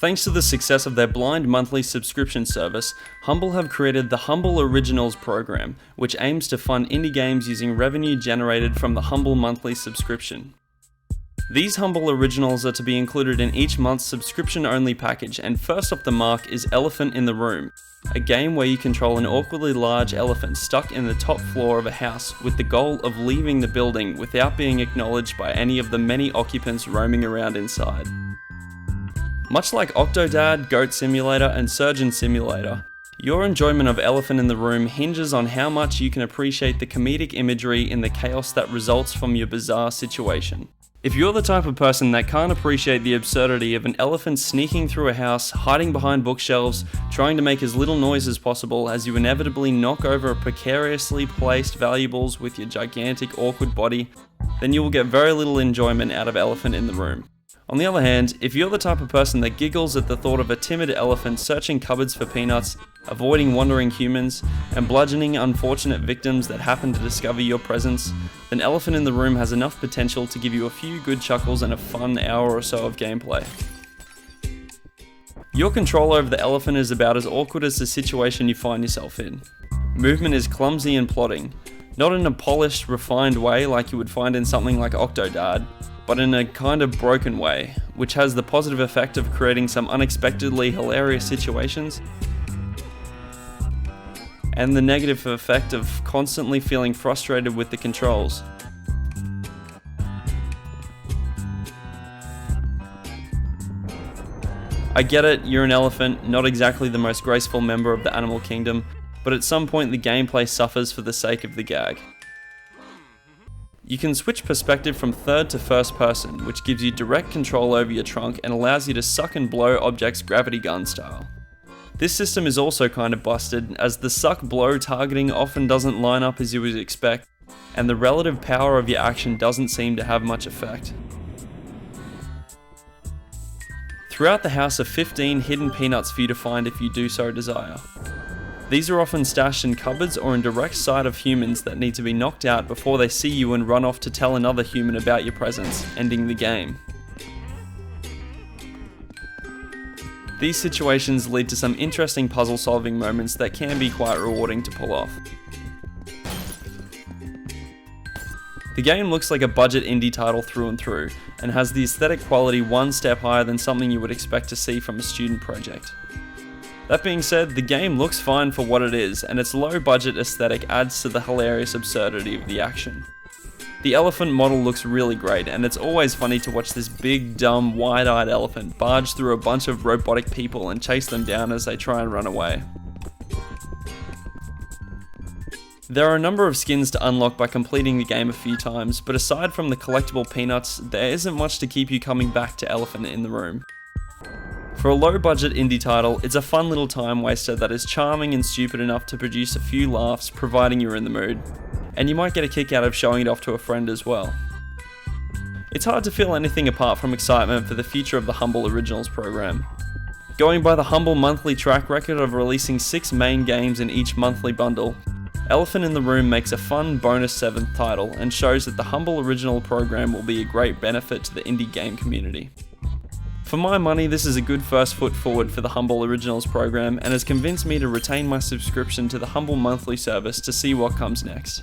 Thanks to the success of their blind monthly subscription service, Humble have created the Humble Originals program, which aims to fund indie games using revenue generated from the Humble monthly subscription. These Humble Originals are to be included in each month's subscription-only package, and first off the mark is Elephant in the Room, a game where you control an awkwardly large elephant stuck in the top floor of a house with the goal of leaving the building without being acknowledged by any of the many occupants roaming around inside. Much like Octodad, Goat Simulator, and Surgeon Simulator, your enjoyment of Elephant in the Room hinges on how much you can appreciate the comedic imagery in the chaos that results from your bizarre situation. If you're the type of person that can't appreciate the absurdity of an elephant sneaking through a house, hiding behind bookshelves, trying to make as little noise as possible as you inevitably knock over precariously placed valuables with your gigantic awkward body, then you will get very little enjoyment out of Elephant in the Room. On the other hand, if you're the type of person that giggles at the thought of a timid elephant searching cupboards for peanuts, avoiding wandering humans, and bludgeoning unfortunate victims that happen to discover your presence, then Elephant in the Room has enough potential to give you a few good chuckles and a fun hour or so of gameplay. Your control over the elephant is about as awkward as the situation you find yourself in. Movement is clumsy and plodding, not in a polished, refined way like you would find in something like Octodad, but in a kind of broken way, which has the positive effect of creating some unexpectedly hilarious situations, and the negative effect of constantly feeling frustrated with the controls. I get it, you're an elephant, not exactly the most graceful member of the animal kingdom, but at some point the gameplay suffers for the sake of the gag. You can switch perspective from third to first person, which gives you direct control over your trunk and allows you to suck and blow objects gravity gun style. This system is also kind of busted, as the suck-blow targeting often doesn't line up as you would expect, and the relative power of your action doesn't seem to have much effect. Throughout the house are 15 hidden peanuts for you to find if you do so desire. These are often stashed in cupboards or in direct sight of humans that need to be knocked out before they see you and run off to tell another human about your presence, ending the game. These situations lead to some interesting puzzle solving moments that can be quite rewarding to pull off. The game looks like a budget indie title through and through, and has the aesthetic quality one step higher than something you would expect to see from a student project. That being said, the game looks fine for what it is, and its low budget aesthetic adds to the hilarious absurdity of the action. The elephant model looks really great, and it's always funny to watch this big, dumb, wide-eyed elephant barge through a bunch of robotic people and chase them down as they try and run away. There are a number of skins to unlock by completing the game a few times, but aside from the collectible peanuts, there isn't much to keep you coming back to Elephant in the Room. For a low-budget indie title, it's a fun little time waster that is charming and stupid enough to produce a few laughs, providing you're in the mood, and you might get a kick out of showing it off to a friend as well. It's hard to feel anything apart from excitement for the future of the Humble Originals program. Going by the Humble monthly track record of releasing 6 main games in each monthly bundle, Elephant in the Room makes a fun bonus 7th title and shows that the Humble Original program will be a great benefit to the indie game community. For my money, this is a good first foot forward for the Humble Originals program and has convinced me to retain my subscription to the Humble monthly service to see what comes next.